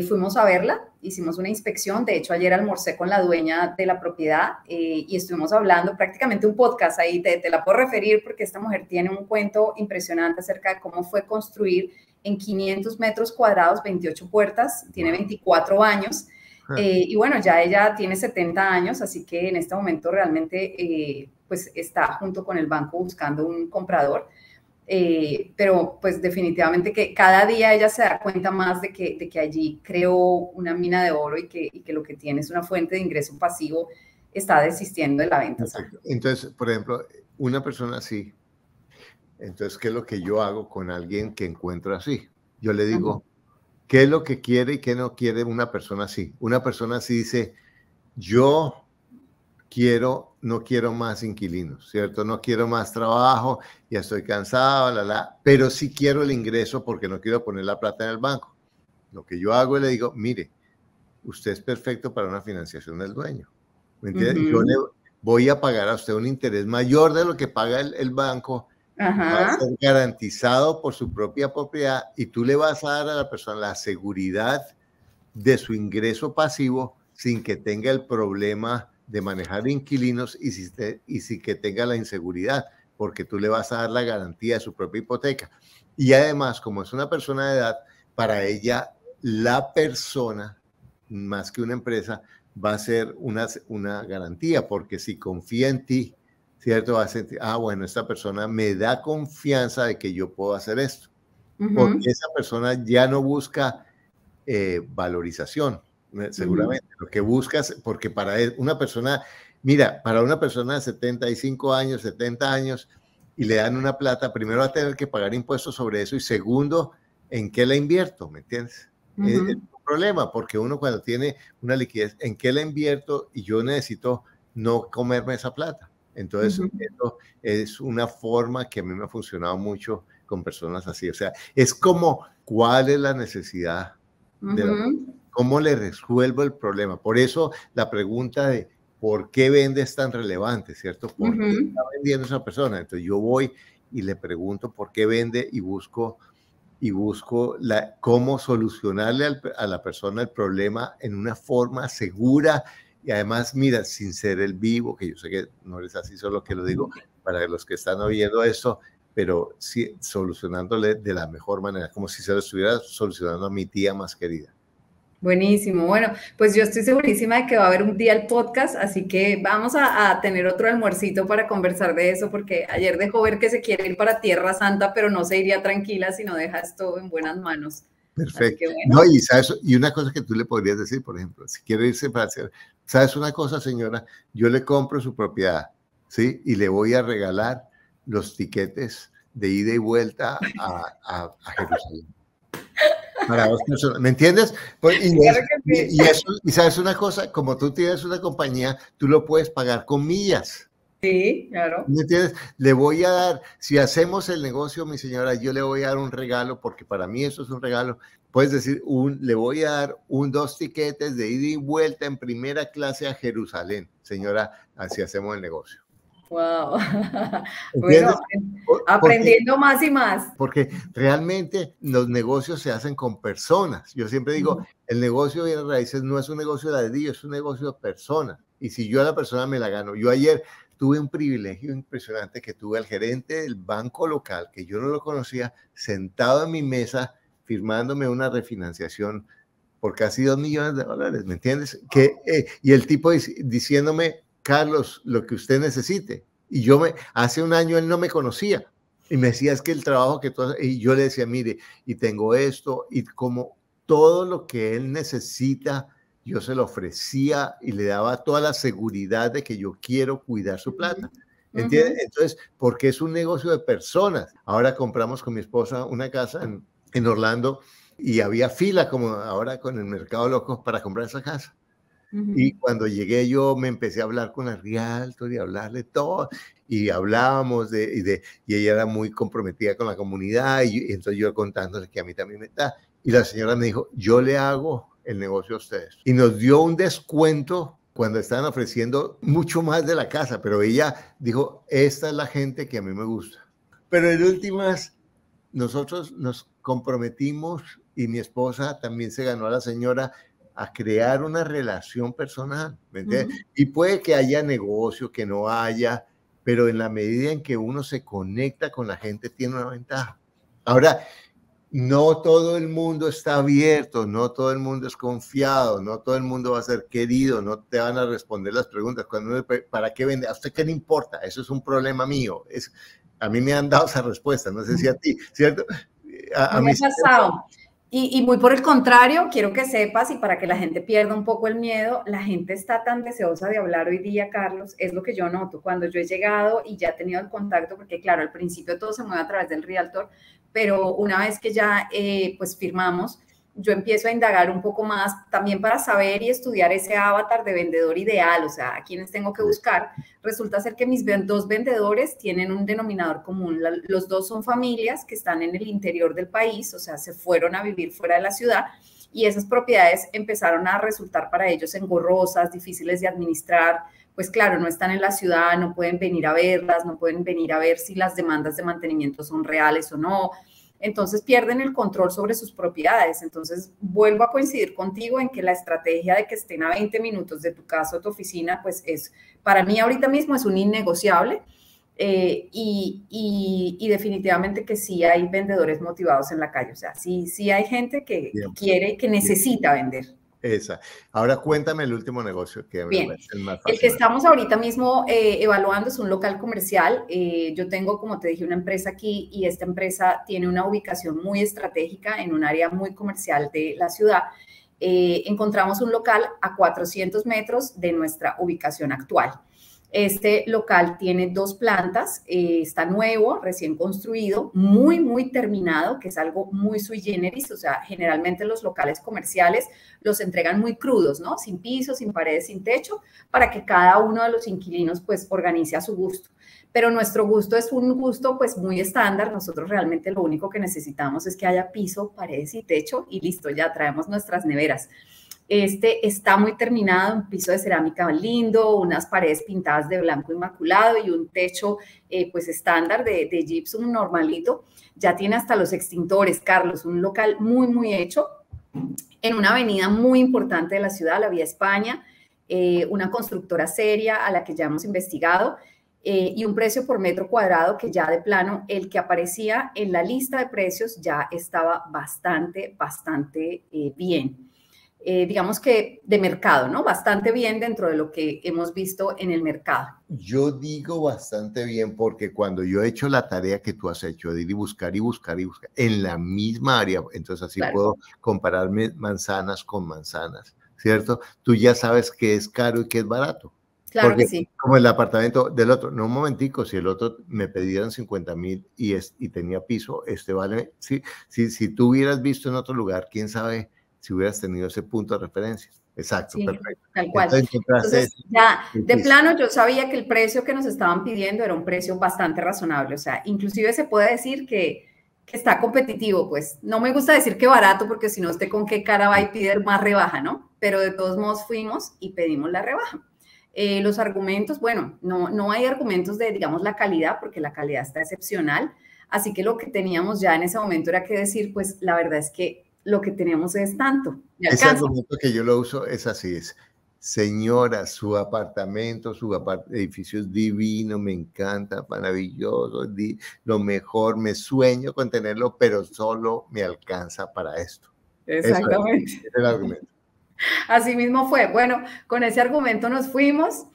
Fuimos a verla, hicimos una inspección, de hecho ayer almorcé con la dueña de la propiedad y estuvimos hablando prácticamente un podcast ahí, te la puedo referir porque esta mujer tiene un cuento impresionante acerca de cómo fue construir en 500 metros cuadrados 28 puertas, tiene 24 años y bueno, ya ella tiene 70 años, así que en este momento realmente pues está junto con el banco buscando un comprador. Pero pues definitivamente que cada día ella se da cuenta más de que allí creó una mina de oro y que lo que tiene es una fuente de ingreso pasivo, está desistiendo de la venta. Perfecto. Entonces, por ejemplo, una persona así, entonces, ¿qué es lo que yo hago con alguien que encuentro así? Yo le digo, ¿qué es lo que quiere y qué no quiere una persona así? Una persona así dice, yo no quiero más inquilinos, ¿cierto? No quiero más trabajo, ya estoy cansado, pero sí quiero el ingreso porque no quiero poner la plata en el banco. Lo que yo hago es le digo, mire, usted es perfecto para una financiación del dueño. ¿Me entiende? Yo le voy a pagar a usted un interés mayor de lo que paga el banco, va a ser garantizado por su propia propiedad y tú le vas a dar a la persona la seguridad de su ingreso pasivo sin que tenga el problema de manejar inquilinos y sin que tenga la inseguridad, porque tú le vas a dar la garantía de su propia hipoteca. Y además, como es una persona de edad, para ella la persona, más que una empresa, va a ser una garantía, porque si confía en ti, ¿cierto? Va a sentir, bueno, esta persona me da confianza de que yo puedo hacer esto, porque esa persona ya no busca valorización, seguramente. Lo que buscas, porque para una persona, mira, para una persona de 75 años, 70 años, y le dan una plata, primero va a tener que pagar impuestos sobre eso y segundo, ¿en qué la invierto? ¿Me entiendes? Es un problema, porque uno cuando tiene una liquidez, ¿en qué la invierto? Y yo necesito no comerme esa plata. Entonces, eso es una forma que a mí me ha funcionado mucho con personas así. O sea, es como, ¿cuál es la necesidad de la persona? ¿Cómo le resuelvo el problema? Por eso la pregunta de ¿por qué vende es tan relevante, cierto? ¿Por qué está vendiendo esa persona? Entonces yo voy y le pregunto por qué vende y busco cómo solucionarle a la persona el problema en una forma segura y además, mira, sin ser el vivo, que yo sé que no es así, solo que lo digo para los que están oyendo esto, pero sí solucionándole de la mejor manera, como si se lo estuviera solucionando a mi tía más querida. Buenísimo. Bueno, pues yo estoy segurísima de que va a haber un día el podcast, así que vamos a tener otro almuercito para conversar de eso, porque ayer dejó ver que se quiere ir para Tierra Santa, pero no se iría tranquila si no deja esto en buenas manos. Perfecto. Bueno. No, y una cosa que tú le podrías decir, por ejemplo, si quiere irse para hacer, ¿sabes una cosa, señora? Yo le compro su propiedad, ¿sí? Y le voy a regalar los tiquetes de ida y vuelta a Jerusalén. Para 2 personas, ¿me entiendes? Pues, y sabes una cosa, como tú tienes una compañía, tú lo puedes pagar con millas. Sí, claro. ¿Me entiendes? Le voy a dar, si hacemos el negocio, mi señora, yo le voy a dar un regalo, porque para mí eso es un regalo. Puedes decir, le voy a dar 2 tiquetes de ida y vuelta en primera clase a Jerusalén, señora, así hacemos el negocio. Wow. Bueno, aprendiendo más y más. Porque realmente los negocios se hacen con personas. Yo siempre digo, el negocio de raíces no es un negocio de ladrillo, es un negocio de personas. Y si yo a la persona me la gano, yo ayer tuve un privilegio impresionante que tuve al gerente del banco local, que yo no lo conocía, sentado en mi mesa, firmándome una refinanciación por casi $2 millones, ¿me entiendes? Y el tipo diciéndome, Carlos, lo que usted necesite. Y hace un año él no me conocía. Y me decía, es que el trabajo que tú haces, y yo le decía, mire, y tengo esto, y como todo lo que él necesita, yo se lo ofrecía y le daba toda la seguridad de que yo quiero cuidar su plata. ¿Entiendes? Entonces, porque es un negocio de personas. Ahora compramos con mi esposa una casa en Orlando y había fila como ahora con el mercado loco para comprar esa casa. Y cuando llegué yo me empecé a hablar con la realtor y a hablarle todo y hablábamos y ella era muy comprometida con la comunidad y entonces yo contándole que a mí también me da y la señora me dijo, yo le hago el negocio a ustedes y nos dio un descuento cuando estaban ofreciendo mucho más de la casa, pero ella dijo, esta es la gente que a mí me gusta. Pero en últimas, nosotros nos comprometimos y mi esposa también se ganó a la señora a crear una relación personal, ¿me entiendes? Y puede que haya negocio, que no haya, pero en la medida en que uno se conecta con la gente tiene una ventaja. Ahora, no todo el mundo está abierto, no todo el mundo es confiado, no todo el mundo va a ser querido, no te van a responder las preguntas. ¿Para qué vende? ¿A usted qué le importa? Eso es un problema mío. A mí me han dado esa respuesta, no sé si a ti, ¿cierto? A mí me ha pasado. Y muy por el contrario, quiero que sepas, y para que la gente pierda un poco el miedo, la gente está tan deseosa de hablar hoy día, Carlos, es lo que yo noto. Cuando yo he llegado y ya he tenido el contacto, porque claro, al principio todo se mueve a través del realtor, pero una vez que ya pues firmamos, yo empiezo a indagar un poco más también para saber y estudiar ese avatar de vendedor ideal, o sea, a quienes tengo que buscar. Resulta ser que mis 2 vendedores tienen un denominador común. Los 2 son familias que están en el interior del país, o sea, se fueron a vivir fuera de la ciudad y esas propiedades empezaron a resultar para ellos engorrosas, difíciles de administrar. Pues claro, no están en la ciudad, no pueden venir a verlas, no pueden venir a ver si las demandas de mantenimiento son reales o no. Entonces pierden el control sobre sus propiedades. Entonces vuelvo a coincidir contigo en que la estrategia de que estén a 20 minutos de tu casa o tu oficina, pues es, para mí ahorita mismo es un innegociable y definitivamente que sí hay vendedores motivados en la calle. O sea, sí hay gente que quiere y que necesita vender. Esa. Ahora cuéntame el último negocio que Bien, el que estamos ahorita mismo evaluando es un local comercial. Yo tengo, como te dije, una empresa aquí y esta empresa tiene una ubicación muy estratégica en un área muy comercial de la ciudad. Encontramos un local a 400 metros de nuestra ubicación actual. Este local tiene 2 plantas, está nuevo, recién construido, muy terminado, que es algo muy sui generis. O sea, generalmente los locales comerciales los entregan muy crudos, ¿no? Sin piso, sin paredes, sin techo, para que cada uno de los inquilinos pues organice a su gusto. pero nuestro gusto es un gusto pues muy estándar. Nosotros realmente lo único que necesitamos es que haya piso, paredes y techo y listo, ya traemos nuestras neveras. Este está muy terminado, un piso de cerámica lindo, unas paredes pintadas de blanco inmaculado y un techo pues estándar de gypsum normalito. Ya tiene hasta los extintores, Carlos, un local muy, muy hecho en una avenida muy importante de la ciudad, la Vía España, una constructora seria a la que ya hemos investigado y un precio por metro cuadrado que ya de plano, el que aparecía en la lista de precios ya estaba bastante bien. Digamos que de mercado, ¿no? Bastante bien dentro de lo que hemos visto en el mercado. Yo digo bastante bien porque cuando yo he hecho la tarea que tú has hecho de ir y buscar en la misma área, entonces así claro, puedo compararme manzanas con manzanas, ¿cierto? Tú ya sabes qué es caro y qué es barato. Claro porque que sí. Como el apartamento del otro, no un momentico, si el otro me pedían 50,000 y tenía piso, vale, si tú hubieras visto en otro lugar, quién sabe si hubieras tenido ese punto de referencia. Exacto, sí, perfecto. Tal cual. Entonces, ya de plano yo sabía que el precio que nos estaban pidiendo era un precio bastante razonable, o sea, inclusive se puede decir que está competitivo, pues no me gusta decir que barato porque si no, usted con qué cara va y pide más rebaja, ¿no? Pero de todos modos fuimos y pedimos la rebaja. Los argumentos, bueno, no hay argumentos de, digamos, la calidad, porque la calidad está excepcional, así que lo que teníamos ya en ese momento era que decir, pues la verdad es que lo que tenemos es tanto. Ese argumento que yo lo uso es así, es, señora, su apartamento, edificio es divino, me encanta, maravilloso, lo mejor, me sueño con tenerlo, pero solo me alcanza para esto. Exactamente. Ese es el argumento. Así mismo fue. Bueno, con ese argumento nos fuimos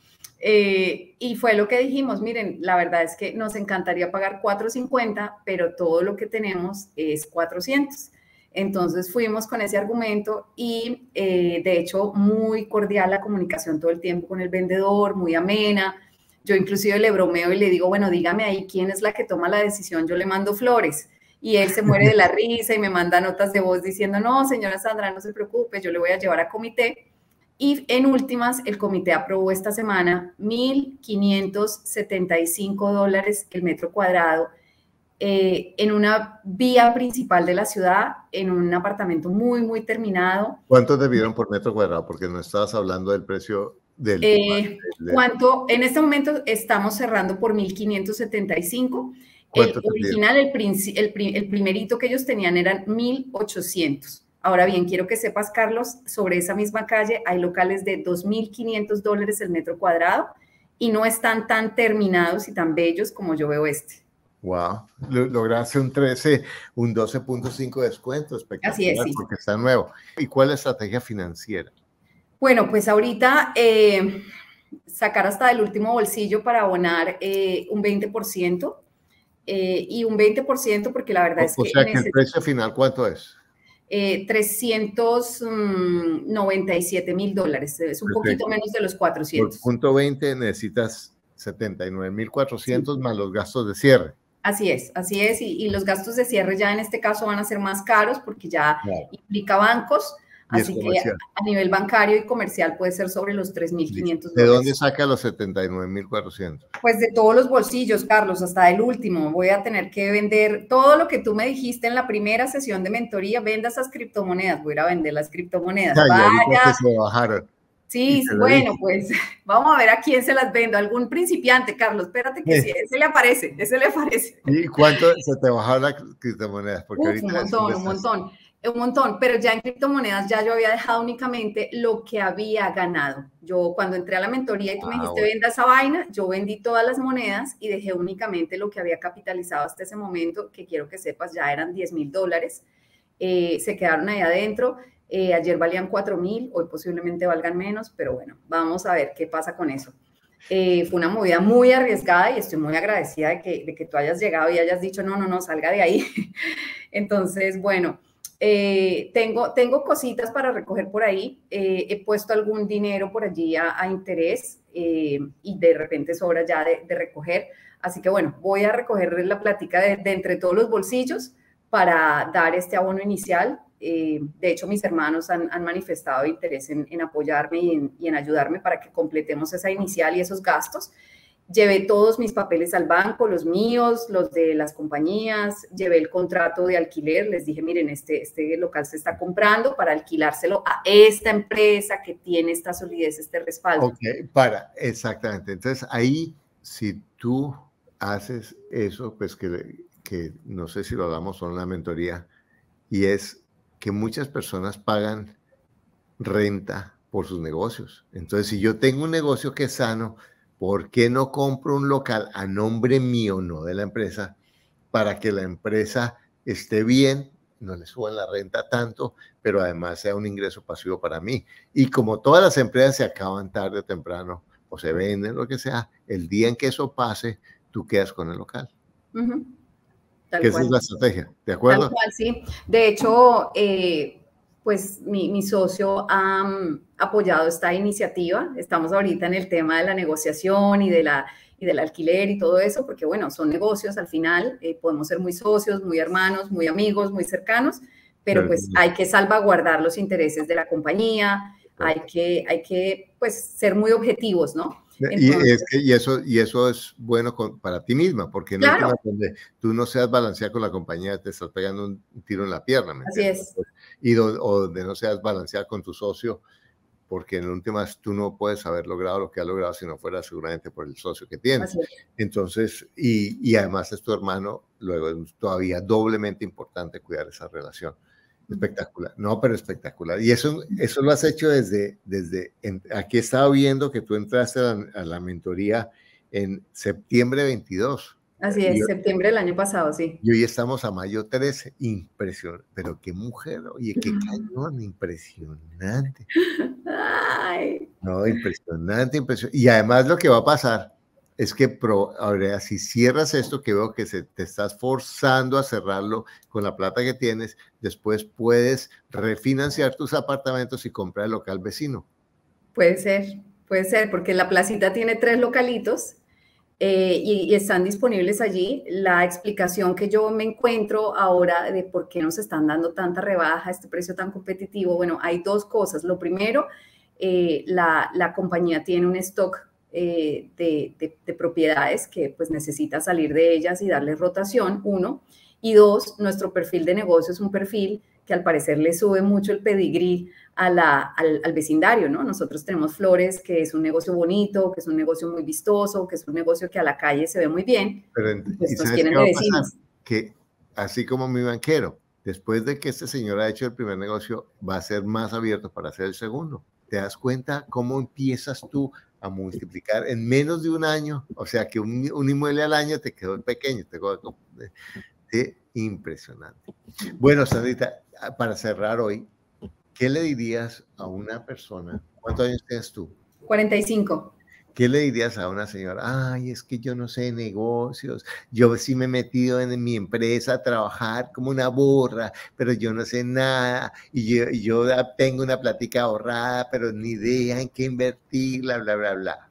y fue lo que dijimos, miren, la verdad es que nos encantaría pagar $450, pero todo lo que tenemos es 400. Entonces fuimos con ese argumento y de hecho muy cordial la comunicación todo el tiempo con el vendedor, muy amena. Yo inclusive le bromeo y le digo, bueno, dígame ahí quién es la que toma la decisión, yo le mando flores. Y él se muere de la risa y me manda notas de voz diciendo, no, señora Sandra, no se preocupe, yo le voy a llevar a comité. Y en últimas, el comité aprobó esta semana $1,575 el metro cuadrado en una vía principal de la ciudad, en un apartamento muy, muy terminado. ¿Cuánto debieron por metro cuadrado? Porque no estabas hablando del precio del... ¿Cuánto? En este momento estamos cerrando por $1,575. El original, el primerito que ellos tenían eran 1,800. Ahora bien, quiero que sepas, Carlos, sobre esa misma calle hay locales de $2,500 el metro cuadrado y no están tan terminados y tan bellos como yo veo este. Wow, lograste un 12.5 de descuento, espectacular. Así es, sí. Porque está nuevo. ¿Y cuál es la estrategia financiera? Bueno, pues ahorita sacar hasta el último bolsillo para abonar un 20%. Y un 20% porque la verdad es que... O sea que el precio final, ¿cuánto es? $397,000, es un poquito menos de los 400. Por punto 20 necesitas 79,400 más los gastos de cierre. Así es, y los gastos de cierre ya en este caso van a ser más caros porque ya implica bancos, así que a nivel bancario y comercial puede ser sobre los $3,500. ¿De dónde saca los 79,400? Pues de todos los bolsillos, Carlos, hasta el último. Voy a tener que vender todo lo que tú me dijiste en la primera sesión de mentoría. Venda esas criptomonedas. Voy a ir a vender las criptomonedas. Vaya. Se bajaron. Sí, bueno, pues vamos a ver a quién se las vendo. Algún principiante, Carlos. Espérate que sí, ese le aparece. ¿Y cuánto se te bajaron las criptomonedas? Porque ahorita un montón, pero ya en criptomonedas ya yo había dejado únicamente lo que había ganado. Yo cuando entré a la mentoría y tú me dijiste venda esa vaina, yo vendí todas las monedas y dejé únicamente lo que había capitalizado hasta ese momento, que quiero que sepas ya eran $10,000. Se quedaron ahí adentro. Ayer valían 4,000, hoy posiblemente valgan menos, pero bueno, vamos a ver qué pasa con eso. Fue una movida muy arriesgada y estoy muy agradecida de que tú hayas llegado y hayas dicho, no, salga de ahí. Entonces, bueno, tengo cositas para recoger por ahí. He puesto algún dinero por allí a interés y de repente sobra ya de recoger. Así que bueno, voy a recoger la plática de entre todos los bolsillos para dar este abono inicial. De hecho, mis hermanos han manifestado interés en apoyarme y en ayudarme para que completemos esa inicial y esos gastos. Llevé todos mis papeles al banco, los míos, los de las compañías, llevé el contrato de alquiler, les dije, miren, este local se está comprando para alquilárselo a esta empresa que tiene esta solidez, este respaldo. Ok, exactamente. Entonces, ahí, si tú haces eso, pues que no sé si lo damos o en la mentoría, y es que muchas personas pagan renta por sus negocios. Entonces, si yo tengo un negocio que es sano, ¿por qué no compro un local a nombre mío, no de la empresa, para que la empresa esté bien, no le suban la renta tanto, pero además sea un ingreso pasivo para mí? Y como todas las empresas se acaban tarde o temprano, o se venden, lo que sea, el día en que eso pase, tú quedas con el local. Uh-huh. Que esa es la estrategia, ¿de acuerdo? Tal cual, sí. De hecho, pues mi socio ha apoyado esta iniciativa. Estamos ahorita en el tema de la negociación y del alquiler y todo eso, porque bueno, son negocios al final, podemos ser muy socios, muy hermanos, muy amigos, muy cercanos, pero pues hay que salvaguardar los intereses de la compañía, hay que pues ser muy objetivos, ¿no? Entonces, y eso es bueno para ti misma, porque no claro, donde tú no seas balanceada con la compañía, te estás pegando un tiro en la pierna, ¿me entiendes? Así es. Y o donde no seas balanceada con tu socio, porque en últimas tú no puedes haber logrado lo que has logrado si no fuera seguramente por el socio que tienes. Entonces, y además es tu hermano, luego es todavía doblemente importante cuidar esa relación. Espectacular, no, pero espectacular. Y eso lo has hecho aquí he estado viendo que tú entraste a la mentoría en septiembre 22. Así es, septiembre del año pasado, sí. Y hoy estamos a mayo 13, impresionante, pero qué mujer, oye, qué cañón, impresionante. Ay. No, impresionante, impresionante. Y además lo que va a pasar es que ahora si cierras esto, que veo que te estás forzando a cerrarlo con la plata que tienes, después puedes refinanciar tus apartamentos y comprar el local vecino. Puede ser, porque la placita tiene 3 localitos y están disponibles allí. La explicación que yo me encuentro ahora de por qué nos están dando tanta rebaja, este precio tan competitivo, bueno, hay 2 cosas. Lo primero, la compañía tiene un stock de propiedades que pues necesita salir de ellas y darles rotación, 1. Y 2, nuestro perfil de negocio es un perfil que al parecer le sube mucho el pedigrí al vecindario, ¿no? Nosotros tenemos Flores, que es un negocio bonito, que es un negocio muy vistoso, que es un negocio que a la calle se ve muy bien. Pero pues ¿sabes quieren qué va a vecinos. pasar? Que así como mi banquero, después de que este señor ha hecho el primer negocio, va a ser más abierto para hacer el segundo. ¿Te das cuenta cómo empiezas tú a multiplicar en menos de un año? O sea, que un inmueble al año te quedó pequeño, impresionante. Bueno, Sandrita, para cerrar hoy, ¿qué le dirías a una persona? ¿Cuántos años tienes tú? 45. ¿Qué le dirías a una señora? Ay, es que yo no sé de negocios, yo sí me he metido en mi empresa a trabajar como una burra, pero yo no sé nada, y yo tengo una plática ahorrada, pero ni idea en qué invertir, bla, bla, bla, bla.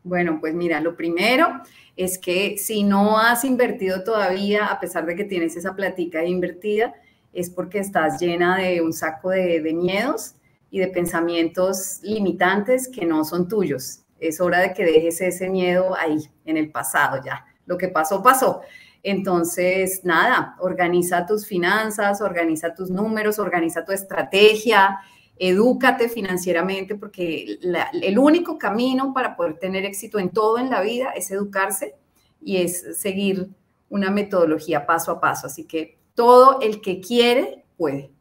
Bueno, pues mira, lo primero es que si no has invertido todavía, a pesar de que tienes esa plática invertida, es porque estás llena de un saco de miedos y de pensamientos limitantes que no son tuyos. Es hora de que dejes ese miedo ahí, en el pasado ya. Lo que pasó, pasó. Entonces, nada, organiza tus finanzas, organiza tus números, organiza tu estrategia, edúcate financieramente, porque el único camino para poder tener éxito en todo en la vida es educarse y es seguir una metodología paso a paso. Así que todo el que quiere puede.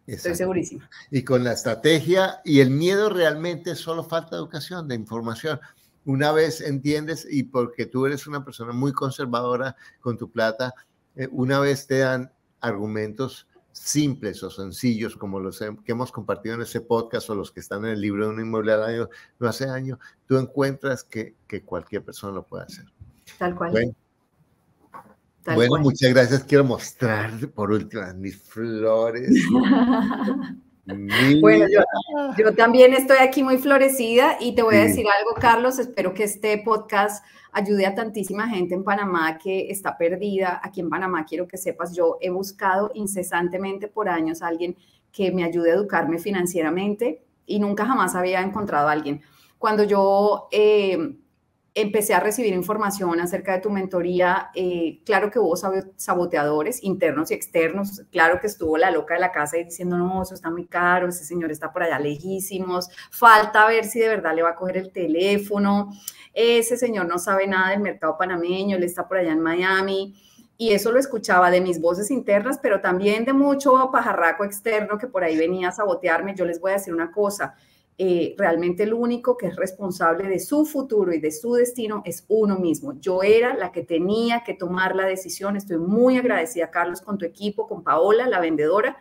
Estoy segurísima. Y con la estrategia y el miedo realmente solo falta educación, de información. Una vez entiendes, y porque tú eres una persona muy conservadora con tu plata, una vez te dan argumentos simples o sencillos como los que hemos compartido en este podcast o los que están en el libro de un inmueble al año, no hace año, tú encuentras que cualquier persona lo puede hacer. Tal cual. Bueno, muchas gracias. Quiero mostrar por último mis flores. Bueno, yo también estoy aquí muy florecida y te voy a decir algo, Carlos. Espero que este podcast ayude a tantísima gente en Panamá que está perdida. Aquí en Panamá, quiero que sepas, yo he buscado incesantemente por años a alguien que me ayude a educarme financieramente y nunca jamás había encontrado a alguien. Cuando yo empecé a recibir información acerca de tu mentoría. Claro que hubo saboteadores internos y externos. Claro que estuvo la loca de la casa diciendo, no, eso está muy caro, ese señor está por allá lejísimos, falta ver si de verdad le va a coger el teléfono, ese señor no sabe nada del mercado panameño, él está por allá en Miami. Y eso lo escuchaba de mis voces internas, pero también de mucho pajarraco externo que por ahí venía a sabotearme. Yo les voy a decir una cosa. Realmente el único que es responsable de su futuro y de su destino es uno mismo. Yo era la que tenía que tomar la decisión. Estoy muy agradecida, Carlos, con tu equipo, con Paola, la vendedora,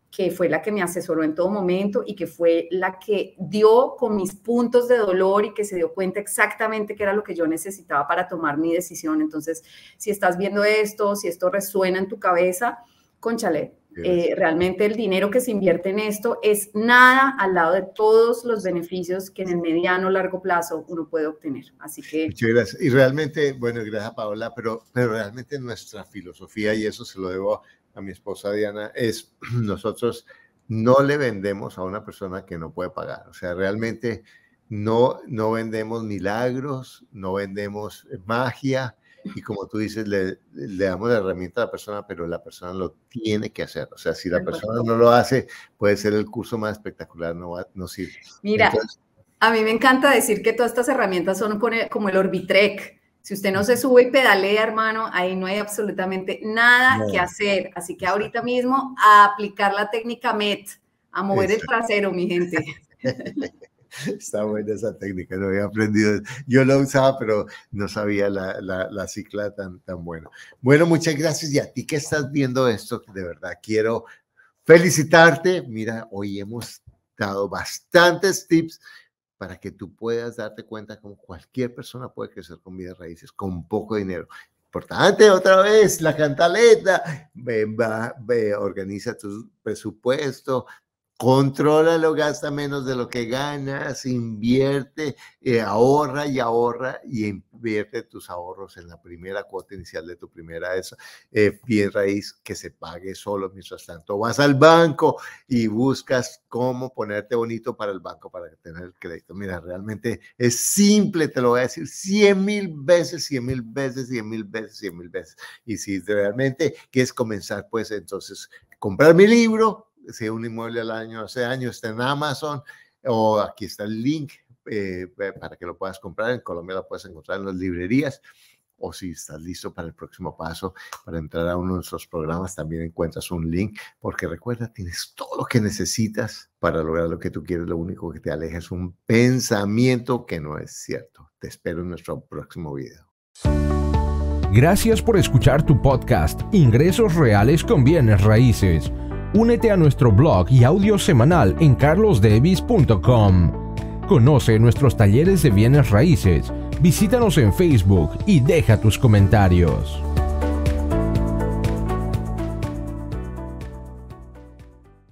que fue la que me asesoró en todo momento y que fue la que dio con mis puntos de dolor y que se dio cuenta exactamente qué era lo que yo necesitaba para tomar mi decisión. Entonces, si estás viendo esto, si esto resuena en tu cabeza, cónchale, realmente el dinero que se invierte en esto es nada al lado de todos los beneficios que en el mediano o largo plazo uno puede obtener. Así que... Muchas gracias. Y realmente, bueno, gracias Paola, pero realmente nuestra filosofía, y eso se lo debo a mi esposa Diana, es nosotros no le vendemos a una persona que no puede pagar. O sea, realmente no vendemos milagros, no vendemos magia. Y como tú dices, le damos la herramienta a la persona, pero la persona lo tiene que hacer. O sea, si la persona no lo hace, puede ser el curso más espectacular, no sirve. Mira, entonces, a mí me encanta decir que todas estas herramientas son como el Orbitrek. Si usted no se sube y pedalea, hermano, ahí no hay absolutamente nada que hacer. Así que ahorita mismo a aplicar la técnica MET, a mover el trasero, mi gente. Está buena esa técnica, no había aprendido. Yo la usaba, pero no sabía la cicla tan buena. Bueno, muchas gracias. Y a ti que estás viendo esto, de verdad quiero felicitarte. Mira, hoy hemos dado bastantes tips para que tú puedas darte cuenta como cualquier persona puede crecer con bienes raíces con poco dinero. Importante, otra vez, la cantaleta. Organiza tu presupuesto. Contrólalo, gasta menos de lo que ganas, invierte, ahorra y invierte tus ahorros en la primera cuota inicial de tu primera bien raíz que se pague solo. Mientras tanto, vas al banco y buscas cómo ponerte bonito para el banco para tener el crédito. Mira, realmente es simple, te lo voy a decir 100,000 veces, 100,000 veces, 100,000 veces, 100,000 veces. Y si realmente quieres comenzar, pues entonces comprar mi libro. Si un inmueble al año, hace años, está en Amazon, o aquí está el link para que lo puedas comprar. En Colombia lo puedes encontrar en las librerías, o si estás listo para el próximo paso, para entrar a uno de nuestros programas, también encuentras un link, porque recuerda, tienes todo lo que necesitas para lograr lo que tú quieres. Lo único que te aleja es un pensamiento que no es cierto. Te espero en nuestro próximo video. Gracias por escuchar tu podcast, Ingresos Reales con Bienes Raíces. Únete a nuestro blog y audio semanal en carlosdevis.com. Conoce nuestros talleres de bienes raíces, visítanos en Facebook y deja tus comentarios.